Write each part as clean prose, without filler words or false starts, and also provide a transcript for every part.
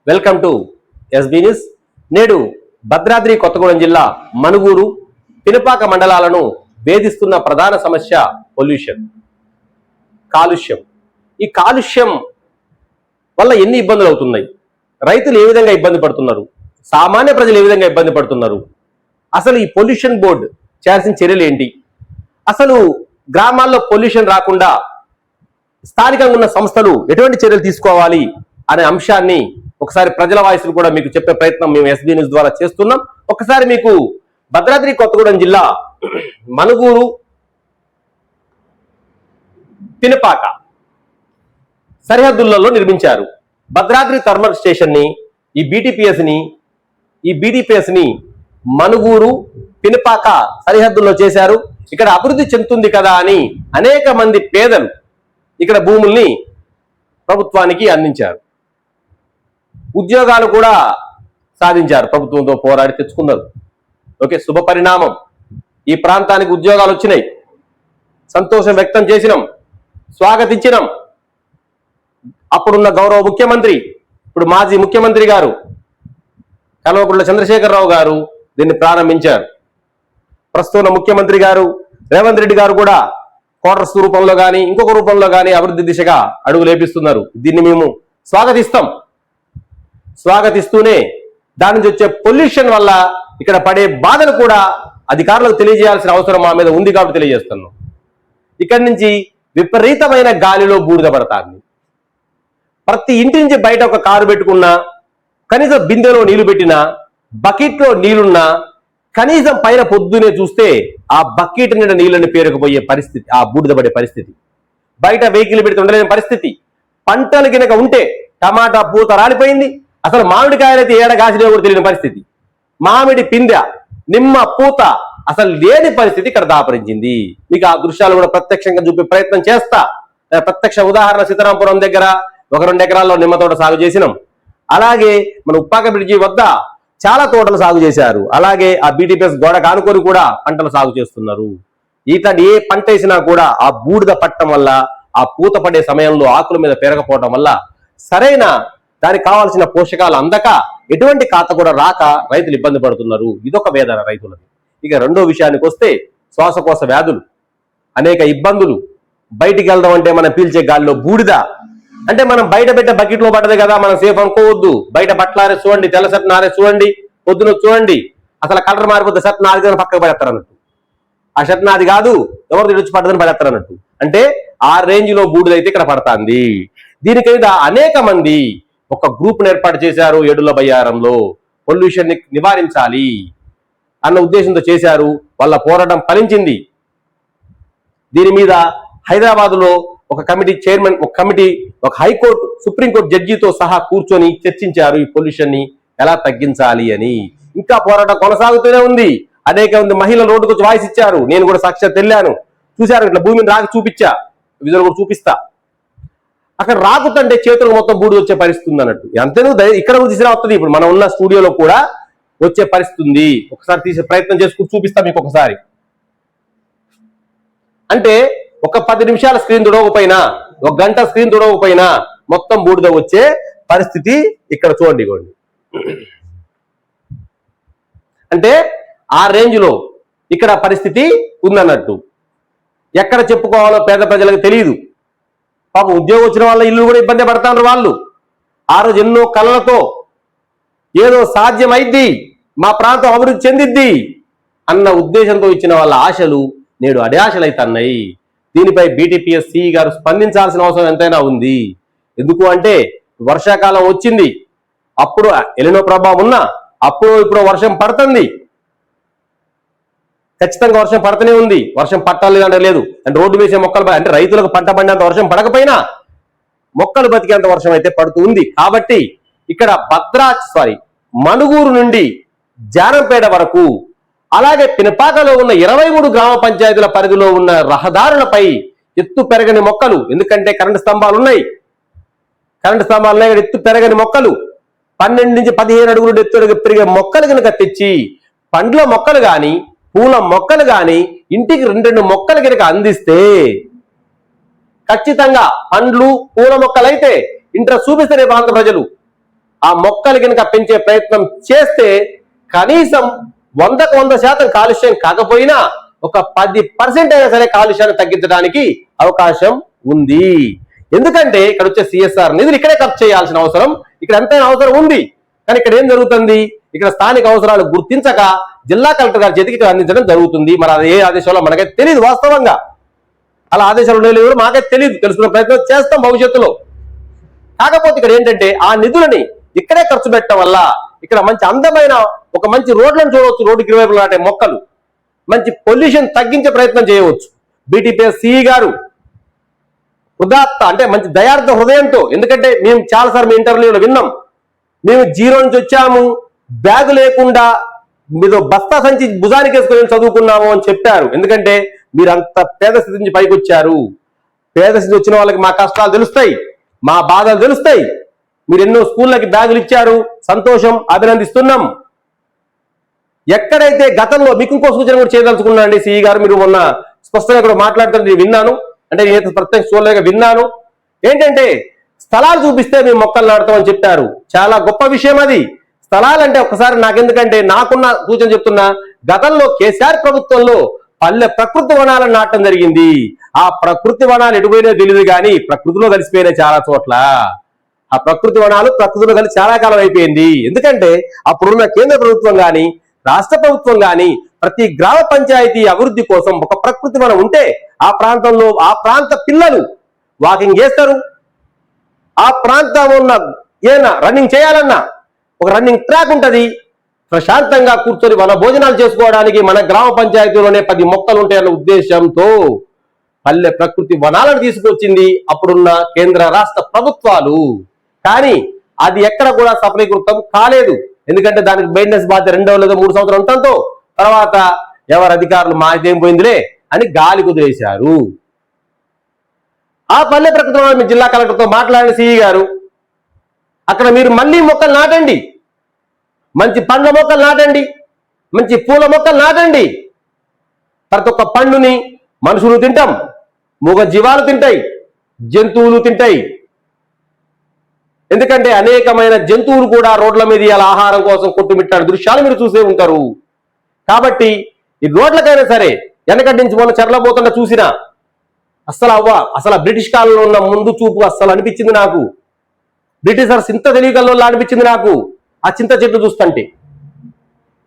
Welcome to SB news. నేడు భద్రాద్రి కొత్తగూడెం జిల్లా మనుగూరు, పినపాక మండలాలను వేధిస్తున్న ప్రధాన సమస్య కాలుష్యం. ఈ కాలుష్యం వల్ల ఎన్ని ఇబ్బందులు అవుతున్నాయి, రైతులు ఏ విధంగా ఇబ్బంది పడుతున్నారు, సామాన్య ప్రజలు ఏ విధంగా ఇబ్బంది పడుతున్నారు, అసలు ఈ పొల్యూషన్ బోర్డు చేయాల్సిన చర్యలు ఏంటి, అసలు గ్రామాల్లో పొల్యూషన్ రాకుండా స్థానికంగా ఉన్న సంస్థలు ఎటువంటి చర్యలు తీసుకోవాలి అనే అంశాన్ని ఒకసారి ప్రజల వాయిస్ను కూడా మీకు చెప్పే ప్రయత్నం మేము ఎస్బీ న్యూస్ ద్వారా చేస్తున్నాం. ఒకసారి మీకు భద్రాద్రి కొత్తగూడెం జిల్లా మనుగూరు, పినపాక సరిహద్దులలో నిర్మించారు. భద్రాద్రి థర్మల్ స్టేషన్ ని, ఈ బీటీపీఎస్ ని మనుగూరు, పినపాక సరిహద్దుల్లో చేశారు. ఇక్కడ అభివృద్ధి చెందుతుంది కదా అని అనేక మంది పేదలు ఇక్కడ భూముల్ని ప్రభుత్వానికి అందించారు. ఉద్యోగాలు కూడా సాధించారు, ప్రభుత్వంతో పోరాడి తెచ్చుకున్నారు. ఓకే, శుభ పరిణామం. ఈ ప్రాంతానికి ఉద్యోగాలు వచ్చినాయి, సంతోషం వ్యక్తం చేసినాం, స్వాగతించినాం. అప్పుడున్న గౌరవ ముఖ్యమంత్రి, ఇప్పుడు మాజీ ముఖ్యమంత్రి గారు కల్వకుంట్ల చంద్రశేఖరరావు గారు దీన్ని ప్రారంభించారు. ప్రస్తుత ముఖ్యమంత్రి గారు రేవంత్ రెడ్డి గారు కూడా క్వార్టర్స్ రూపంలో కానీ ఇంకొక రూపంలో కానీ అభివృద్ధి దిశగా అడుగు లేపిస్తున్నారు. దీన్ని మేము స్వాగతిస్తూనే దాని నుంచి వచ్చే పొల్యూషన్ వల్ల ఇక్కడ పడే బాధను కూడా అధికారులకు తెలియజేయాల్సిన అవసరం మా మీద ఉంది కాబట్టి తెలియజేస్తున్నాం. ఇక్కడి నుంచి విపరీతమైన గాలిలో బూడిద పడతాంది. ప్రతి ఇంటి నుంచి బయట ఒక కారు పెట్టుకున్నా, కనీసం బిందెలో నీళ్లు పెట్టినా, బకెట్లో నీళ్లున్నా, కనీసం పైన పొద్దునే చూస్తే ఆ బకెట్ నిండా నీళ్ళని పేరుకుపోయే పరిస్థితి, ఆ బూడిద పడే పరిస్థితి, బయట వెహికల్ పెడితే ఉండలేని పరిస్థితి. పంటలు కనుక ఉంటే టమాటా పూత రాలిపోయింది, అసలు మామిడికాయలైతే ఏడగాసిలో కూడా తెలియని పరిస్థితి, మామిడి పిందె, నిమ్మ పూత అసలు లేని పరిస్థితి ఇక్కడ దాపరించింది. మీకు ఆ దృశ్యాలు కూడా ప్రత్యక్షంగా చూపే ప్రయత్నం చేస్తా. ప్రత్యక్ష ఉదాహరణ సీతారాంపురం దగ్గర 1-2 ఎకరాల్లో నిమ్మ తోట సాగు చేసినాం. అలాగే మన ఉప్పాక బ్రిడ్జి వద్ద చాలా తోటలు సాగు చేశారు. అలాగే ఆ బీటీపీఎస్ గోడ కానుకొని కూడా పంటలు సాగు చేస్తున్నారు. ఇట్లాంటి ఏ పంట వేసినా కూడా ఆ బూడిద పట్టడం వల్ల, ఆ పూత పడే సమయంలో ఆకుల మీద పెరగపోవడం వల్ల సరైన దానికి కావాల్సిన పోషకాలు అందక ఎటువంటి ఖాత కూడా రాక రైతులు ఇబ్బంది పడుతున్నారు. ఇదొక వేదన రైతులది. ఇక రెండో విషయానికి వస్తే శ్వాసకోశ వ్యాధులు, అనేక ఇబ్బందులు. బయటికి వెళ్దాం అంటే మనం పీల్చే గాలిలో బూడిద, అంటే మనం బయట పెట్టే బకెట్లో పడ్డది కదా మనం సేఫ్ అనుకోవద్దు. బయట బట్టలారే చూడండి, తెల్ల షర్ట్ నారే చూడండి, పొద్దున చూడండి, అసలు కలర్ మారిపోతే షర్ట్ నాది పక్కకు పడేస్తారు అన్నట్టు. ఆ షర్ట్ నాది కాదు, ఎవరు తెచ్చి పడ్డదని పడేస్తారు అన్నట్టు. అంటే ఆ రేంజ్ లో బూడిద అయితే ఇక్కడ పడుతుంది. దీనికైతే అనేక మంది ఒక గ్రూప్ ఏర్పాటు చేశారు. ఏడుల బయ్యారంలో పొల్యూషన్ ని నివారించాలి అన్న ఉద్దేశంతో చేశారు. వాళ్ళ పోరాటం ఫలించింది. దీని మీద హైదరాబాద్ లో ఒక కమిటీ చైర్మన్, ఒక హైకోర్టు, సుప్రీంకోర్టు జడ్జితో సహా కూర్చొని చర్చించారు ఈ పొల్యూషన్ ని ఎలా తగ్గించాలి అని. ఇంకా పోరాటం కొనసాగుతూనే ఉంది. అనేక మంది మహిళలు రోడ్డుకు వచ్చి వాయిస్ ఇచ్చారు. నేను కూడా సాక్షాత్ వెళ్ళాను, చూశారు. ఇట్లా భూమిని రాకి చూపించా, విజువల్ కూడా చూపిస్తా. అక్కడ రాకుతంటే చేతులకు మొత్తం బూడిద వచ్చే పరిస్థితి ఉంది అన్నట్టు. అంతేను ఇక్కడ తీసినా వస్తుంది. ఇప్పుడు మనం ఉన్న స్టూడియోలో కూడా వచ్చే పరిస్థితి ఉంది. ఒకసారి తీసే ప్రయత్నం చేసుకుని చూపిస్తా మీకు ఒకసారి. అంటే ఒక 10 నిమిషాల స్క్రీన్ తుడవకపోయినా, 1 గంట స్క్రీన్ తుడవకపోయినా మొత్తం బూడిద వచ్చే పరిస్థితి ఇక్కడ చూడండి. అంటే ఆ రేంజ్ లో ఇక్కడ పరిస్థితి ఉందన్నట్టు. ఎక్కడ చెప్పుకోవాలో పేద ప్రజలకు తెలియదు. పాపం ఉద్యోగం వచ్చిన వాళ్ళ ఇల్లు కూడా ఇబ్బంది పడతారు. వాళ్ళు ఆ రోజు ఎన్నో కళలతో ఏదో సాధ్యమైద్ది, మా ప్రాంతం అభివృద్ధి చెందిద్ది అన్న ఉద్దేశంతో ఇచ్చిన వాళ్ళ ఆశలు నేడు అడియాశలు అవుతున్నాయి. దీనిపై బీటీపీఎస్ సిఈ గారు స్పందించాల్సిన అవసరం ఎంతైనా ఉంది. ఎందుకు అంటే వర్షాకాలం వచ్చింది, అప్పుడు ఎలినో ప్రభావం ఉన్నా ఇప్పుడు వర్షం పడుతుంది. ఖచ్చితంగా వర్షం పడుతూనే ఉంది. వర్షం పట్టాలి అంటే లేదు. అంటే రోడ్డు వేసే మొక్కలు, అంటే రైతులకు పంట పండేంత వర్షం పడకపోయినా మొక్కలు బతికేంత వర్షం అయితే పడుతూ ఉంది. కాబట్టి ఇక్కడ మనుగూరు నుండి జానంపేట వరకు, అలాగే పినపాకలో ఉన్న 23 గ్రామ పంచాయతీల పరిధిలో ఉన్న రహదారులపై ఎత్తు పెరగని మొక్కలు, ఎందుకంటే కరెంటు స్తంభాలు ఉన్నాయి, ఎత్తు పెరగని మొక్కలు 12 నుంచి 15 అడుగులు ఎత్తు పెరిగే మొక్కలు కనుక తెచ్చి, పండ్ల మొక్కలు కానీ పూల మొక్కలు కానీ ఇంటికి 2 మొక్కలు కనుక అందిస్తే ఖచ్చితంగా పండ్లు పూల మొక్కలైతే ఇంటర్ చూపిస్తారు ప్రాంత ప్రజలు. ఆ మొక్కలు కనుక పెంచే ప్రయత్నం చేస్తే కనీసం 100% కాలుష్యం కాకపోయినా ఒక 10% అయినా సరే కాలుష్యాన్ని తగ్గించడానికి అవకాశం ఉంది. ఎందుకంటే ఇక్కడ వచ్చే సిఎస్ఆర్ నిధులు ఇక్కడే ఖర్చు చేయాల్సిన అవసరం ఇక్కడ ఎంతైనా అవసరం ఉంది. కానీ ఇక్కడ ఏం జరుగుతుంది, ఇక్కడ స్థానిక అవసరాలు గుర్తించక జిల్లా కలెక్టర్ గారి చేతికి అందించడం జరుగుతుంది. మరి అది ఏ ఆదేశాలో మనకైతే తెలియదు. వాస్తవంగా అలా ఆదేశాలు ఉండేవి మాకైతే తెలియదు. తెలుసుకునే ప్రయత్నం చేస్తాం భవిష్యత్తులో. కాకపోతే ఇక్కడ ఏంటంటే ఆ నిధులని ఇక్కడే ఖర్చు పెట్టడం వల్ల ఇక్కడ మంచి అందమైన ఒక మంచి రోడ్లను చూడవచ్చు. రోడ్డుకి ఇరువైపులు నాటే మొక్కలు, మంచి పొల్యూషన్ తగ్గించే ప్రయత్నం చేయవచ్చు. బీటీపీఎస్ సిఈ గారు ఉదాత్త అంటే మంచి దయార్థ హృదయంతో, ఎందుకంటే మేము చాలాసార్లు మీ ఇంటర్వ్యూలో విన్నాం, మేము జీరో నుంచి వచ్చాము, బ్యాగు లేకుండా మీరు బస్తా సంచి భుజానికి వేసుకొని చదువుకున్నాము అని చెప్పారు. ఎందుకంటే మీరు అంత పేద స్థితి నుంచి పైకి వచ్చారు. పేద స్థితి వచ్చిన వాళ్ళకి మా కష్టాలు తెలుస్తాయి, మా బాధలు తెలుస్తాయి. మీరు ఎన్నో స్కూళ్ళకి బ్యాగులు ఇచ్చారు, సంతోషం, అభినందిస్తున్నాం. ఎక్కడైతే గతంలో మీకు ఇంకో సూచన కూడా చేయదలుచుకున్నా అండి సిఈ గారు, మీరు మొన్న స్పష్టంగా కూడా మాట్లాడుతున్నారు, నేను విన్నాను, అంటే నేను ప్రత్యక్ష చూడలేక విన్నాను. ఏంటంటే స్థలాలు చూపిస్తే మేము మొక్కలు నాటుతామని చెప్పారు. చాలా గొప్ప విషయం అది. స్థలాలంటే ఒకసారి నాకెందుకంటే నాకున్న సూచన చెప్తున్నా, గతంలో కేసీఆర్ ప్రభుత్వంలో పల్లె ప్రకృతి వనాలను నాటడం జరిగింది. ఆ ప్రకృతి వనాలు ఎటుపోయినా తెలియదు కానీ ప్రకృతిలో కలిసిపోయినాయి చాలా చోట్ల. ఆ ప్రకృతి వనాలు ప్రకృతిలో కలిసి చాలా కాలం అయిపోయింది. ఎందుకంటే అప్పుడున్న కేంద్ర ప్రభుత్వం కానీ రాష్ట్ర ప్రభుత్వం కానీ ప్రతి గ్రామ పంచాయతీ అభివృద్ధి కోసం ఒక ప్రకృతి వనం ఉంటే ఆ ప్రాంతంలో ఆ ప్రాంత పిల్లలు వాకింగ్ చేస్తారు. ఆ ప్రాంతంలో ఉన్న ఏదైనా రన్నింగ్ చేయాలన్నా ఒక రన్నింగ్ ట్రాక్ ఉంటది. ప్రశాంతంగా కూర్చొని మన భోజనాలు చేసుకోవడానికి మన గ్రామ పంచాయతీలోనే 10 మొక్కలు ఉంటాయన్న ఉద్దేశంతో పల్లె ప్రకృతి వనాలను తీసుకొచ్చింది అప్పుడున్న కేంద్ర రాష్ట్ర ప్రభుత్వాలు. కానీ అది ఎక్కడ కూడా సఫలీకృతం కాలేదు. ఎందుకంటే దానికి మెయింటెనెన్స్ బాధ్యత 2 లేదా 3 సంవత్సరాలు ఉండటంతో తర్వాత ఎవరు అధికారులు మాకేం పోయిందిలే అని గాలి కుదిరేశారు. ఆ పల్లె ప్రకృతి వనాలు జిల్లా కలెక్టర్తో మాట్లాడిన సిఈ గారు, అక్కడ మీరు మళ్ళీ మొక్కలు నాటండి, మంచి పండ్ల మొక్కలు నాటండి, మంచి పూల మొక్కలు నాటండి. ప్రతి ఒక్క పండుని మనుషులు తింటాం, మూగ జీవాలు తింటాయి, జంతువులు తింటాయి. ఎందుకంటే అనేకమైన జంతువులు కూడా రోడ్ల మీద ఇలా ఆహారం కోసం కొట్టుమిట్టాడు దృశ్యాలు మీరు చూసే ఉంటారు. కాబట్టి ఈ రోడ్లకైనా సరే వెనకటి నుంచి మొన్న చెరలబోతున్నా చూసినా అసలు బ్రిటిష్ కాలంలో ఉన్న ముందు చూపు అస్సలు అనిపించింది నాకు. బ్రిటిషర్స్ ఇంత తెలియగల్లో అనిపించింది నాకు ఆ చింత చెట్లు చూస్తుంటే.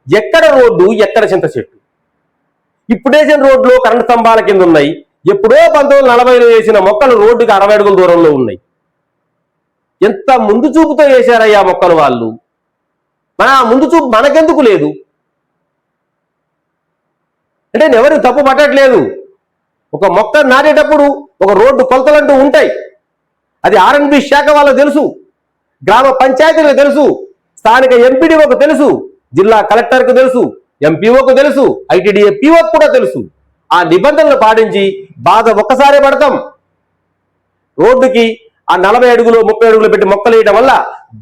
ఎక్కడ రోడ్డు ఎక్కడ చింత చెట్టు. ఇప్పుడేసిన రోడ్లు కరెంటు స్తంభాల కింద ఉన్నాయి. ఎప్పుడో 1940లో వేసిన మొక్కలు రోడ్డుకి 60 అడుగుల దూరంలో ఉన్నాయి. ఎంత ముందు చూపుతో వేశారయ్యా మొక్కలు వాళ్ళు. మన ముందు చూపు మనకెందుకు లేదు అంటే ఎవరు తప్పు పట్టట్లేదు. ఒక మొక్క నాటేటప్పుడు ఒక రోడ్డు కొలతలంటూ ఉంటాయి. అది R&B శాఖ వాళ్ళకు తెలుసు, గ్రామ పంచాయతీలకు తెలుసు, స్థానిక ఎంపీడీఓకు తెలుసు, జిల్లా కలెక్టర్కు తెలుసు, ఎంపీఓకు తెలుసు, ఐటీడీఏ పీఓకు కూడా తెలుసు. ఆ నిబంధనలు పాటించి బాధ ఒక్కసారే పడతాం. రోడ్డుకి ఆ 40 అడుగులు 30 అడుగులు పెట్టి మొక్కలు వేయడం వల్ల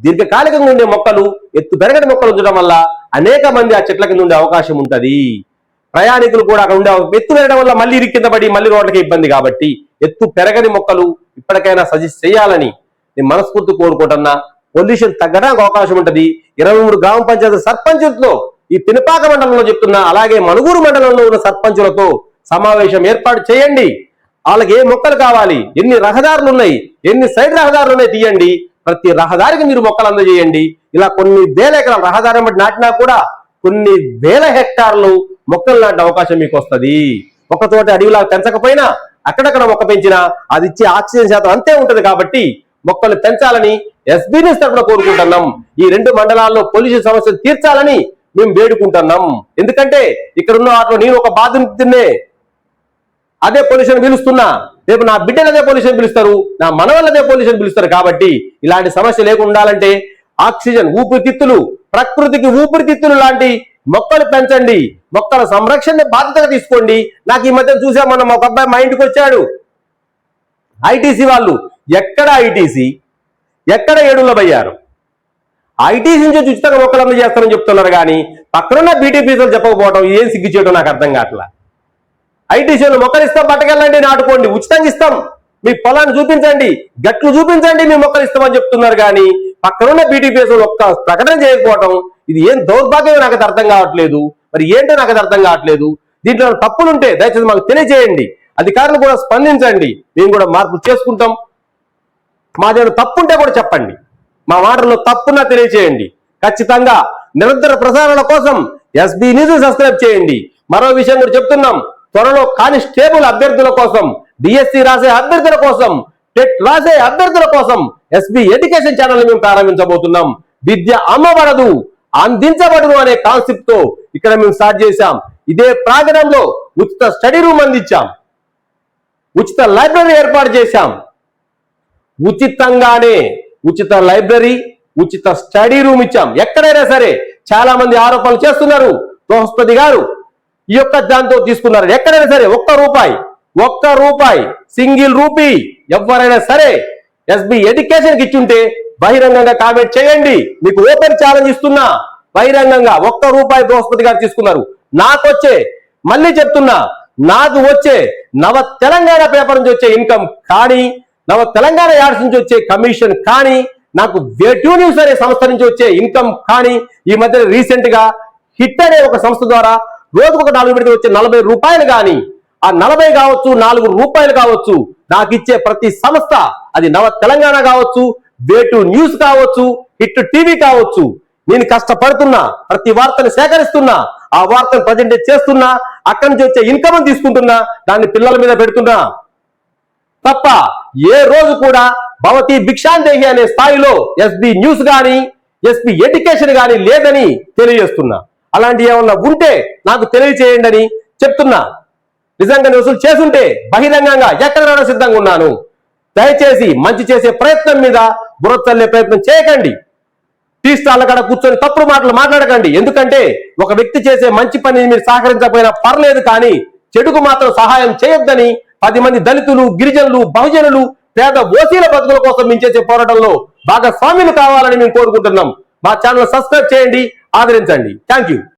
దీర్ఘకాలికంగా ఉండే మొక్కలు, ఎత్తు పెరగని మొక్కలు ఉంచడం వల్ల అనేక మంది ఆ చెట్ల కింద ఉండే అవకాశం ఉంటుంది. ప్రయాణికులు కూడా అక్కడ ఉండే ఎత్తు పెరగడం వల్ల మళ్ళీ కింద పడి మళ్ళీ రోడ్లకి ఇబ్బంది. కాబట్టి ఎత్తు పెరగని మొక్కలు ఇప్పటికైనా సజెస్ట్ చేయాలని నేను మనస్ఫూర్తి కోరుకుంటున్నా. పొల్యూషన్ తగ్గడానికి అవకాశం ఉంటుంది. 23 గ్రామ పంచాయతీ సర్పంచులతో ఈ పినపాక మండలంలో చెప్తున్నా, అలాగే మనుగూరు మండలంలో ఉన్న సర్పంచులతో సమావేశం ఏర్పాటు చేయండి. వాళ్ళకి ఏ మొక్కలు కావాలి, ఎన్ని రహదారులు ఉన్నాయి, ఎన్ని సైడ్ రహదారులు ఉన్నాయి తీయండి. ప్రతి రహదారికి మీరు మొక్కలు అందజేయండి. ఇలా కొన్ని వేల ఎకరాల రహదారి బట్టి నాటినా కూడా కొన్ని వేల హెక్టార్లు మొక్కలు నాటే అవకాశం మీకు వస్తుంది. ఒక చోట అడవిలా పెంచకపోయినా అక్కడక్కడ మొక్క పెంచినా అది ఇచ్చే ఆక్సిజన్ శాతం అంతే ఉంటది. కాబట్టి మొక్కలు పెంచాలని ఎస్బీఎస్ తరఫున కోరుకుంటున్నాం. ఈ 2 మండలాల్లో పొల్యూషన్ సమస్యలు తీర్చాలని మేము వేడుకుంటున్నాం. ఎందుకంటే ఇక్కడ ఉన్న వాటిలో నేను ఒక బాధితున్నే, అదే పొల్యూషన్ పిలుస్తున్నా, రేపు నా బిడ్డలు అదే పొల్యూషన్ పిలుస్తారు, నా మనవళ్ళు అదే పొల్యూషన్ పిలుస్తారు. కాబట్టి ఇలాంటి సమస్య లేకుండా ఉండాలంటే ఆక్సిజన్, ఊపిరితిత్తులు, ప్రకృతికి ఊపిరితిత్తులు లాంటి మొక్కలు పెంచండి. మొక్కల సంరక్షణ బాధ్యతగా తీసుకోండి. నాకు ఈ మధ్య చూసాం, మనం ఒక అబ్బాయి మా ఇంటికి వచ్చాడు, ఐటీసీ వాళ్ళు. ఎక్కడ ఐటీసీ, ఎక్కడ ఏడులబయ్యారు. ఐటీసీ నుంచి ఉచితంగా మొక్కలు అందజేస్తారని చెప్తున్నారు కానీ పక్కనున్న బీటీపీసీలు చెప్పకపోవడం ఏం సిగ్గు చేయడం నాకు అర్థం కావట్లా. ఐటీసీలో మొక్కలు ఇస్తాం, పట్టుకెళ్ళండి, నాటుకోండి, ఉచితంగా ఇస్తాం, మీ పొలాన్ని చూపించండి, గట్లు చూపించండి, మీ మొక్కలు ఇస్తామని చెప్తున్నారు. కానీ పక్కనున్న బీటీపీఎస్ ఒక్క ప్రకటన చేయకపోవటం, ఇది ఏం దౌర్భాగ్యం నాకు అది అర్థం కావట్లేదు. మరి ఏంటో నాకు అది అర్థం కావట్లేదు. దీంట్లో తప్పులుంటే దయచేసి మాకు తెలియజేయండి. అధికారులు కూడా స్పందించండి. మేము కూడా మార్పులు చేసుకుంటాం. మా దగ్గర తప్పుంటే కూడా చెప్పండి. మా మాటల్లో తప్పున్నా తెలియజేయండి. ఖచ్చితంగా నిరంతర ప్రసారాల కోసం ఎస్బీ న్యూస్ సబ్స్క్రైబ్ చేయండి. మరో విషయం కూడా చెప్తున్నాం, త్వరలో కానిస్టేబుల్ అభ్యర్థుల కోసం, డిఎస్సి రాసే అభ్యర్థుల కోసం, టెట్ రాసే అభ్యర్థుల కోసం ఎస్బీ ఎడ్యుకేషన్ ఛానల్ మేము ప్రారంభించబోతున్నాం. విద్య అమ్మబడదు, అందించబడదు అనే కాన్సెప్ట్ తో ఇక్కడ మేము స్టార్ట్ చేశాం. ఇదే ప్రాంగణంలో ఉచిత స్టడీ రూమ్ అందించాం, ఉచిత లైబ్రరీ ఏర్పాటు చేశాం. ఉచితంగానే ఉచిత లైబ్రరీ, ఉచిత స్టడీ రూమ్ ఇచ్చాం. ఎక్కడైనా సరే చాలా మంది ఆరోపణలు చేస్తున్నారు, బృహస్పతి గారు ఈ యొక్క దాంతో తీసుకున్నారు. ఎక్కడైనా సరే ఒక్క రూపాయి సింగిల్ రూపీ ఎవరైనా సరే ఎస్బీ ఎడ్యుకేషన్ కి ఇచ్చుంటే బహిరంగంగా కామెంట్ చేయండి. మీకు ఓపెన్ ఛాలెంజ్ ఇస్తున్నా, బహిరంగంగా ₹1 బృహస్పతి గారు తీసుకున్నారు. మళ్ళీ చెప్తున్నా, నాకు వచ్చే నవ తెలంగాణ పేపర్ నుంచి వచ్చే ఇన్కమ్ కానీ, నవ తెలంగాణ యాడ్స్ నుంచి వచ్చే కమిషన్ కానీ, నాకు వేట్యూ న్యూస్ అనే సంస్థ నుంచి వచ్చే ఇన్కమ్ కానీ, ఈ మధ్య రీసెంట్ గా హిట్ అనే ఒక సంస్థ ద్వారా రోజుకు 4 విడతలు వచ్చే ₹40 కానీ, ఆ 40 కావచ్చు, ₹4 కావచ్చు, నాకు ఇచ్చే ప్రతి సంస్థ, అది నవ తెలంగాణ కావచ్చు, వేటు న్యూస్ కావచ్చు, హిట్ టీవీ కావచ్చు, నేను కష్టపడుతున్నా, ప్రతి వార్తను సేకరిస్తున్నా, ఆ వార్తను ప్రజెంట్ చేస్తున్నా, అక్కడి నుంచి వచ్చే ఇన్కమ్ తీసుకుంటున్నా, దాన్ని పిల్లల మీద పెడుతున్నా తప్ప ఏ రోజు కూడా భవతి భిక్షాందేహి అనే స్థాయిలో ఎస్బీ న్యూస్ కానీ, ఎస్బీ ఎడ్యుకేషన్ కానీ లేదని తెలియజేస్తున్నా. అలాంటి ఏమన్నా ఉంటే నాకు తెలియచేయండి అని చెప్తున్నా. నిజంగా వసూలు చేసుంటే బహిరంగంగా ఎక్కడ సిద్ధంగా ఉన్నాను. దయచేసి మంచి చేసే ప్రయత్నం మీద బుర్ర చల్లే ప్రయత్నం చేయకండి. టీ స్టాల్ కాడ కూర్చొని తప్పుడు మాటలు మాట్లాడకండి. ఎందుకంటే ఒక వ్యక్తి చేసే మంచి పని మీరు సహకరించకపోయినా పర్లేదు, కానీ చెడుకు మాత్రం సహాయం చేయొద్దని 10 మంది దళితులు, గిరిజనులు, బహుజనులు, పేద ఓసీల బతుకుల కోసం మేము చేసే పోరాటంలో భాగస్వామ్యులు కావాలని మేము కోరుకుంటున్నాం. మా ఛానల్ సబ్స్క్రైబ్ చేయండి, ఆదరించండి. Thank you.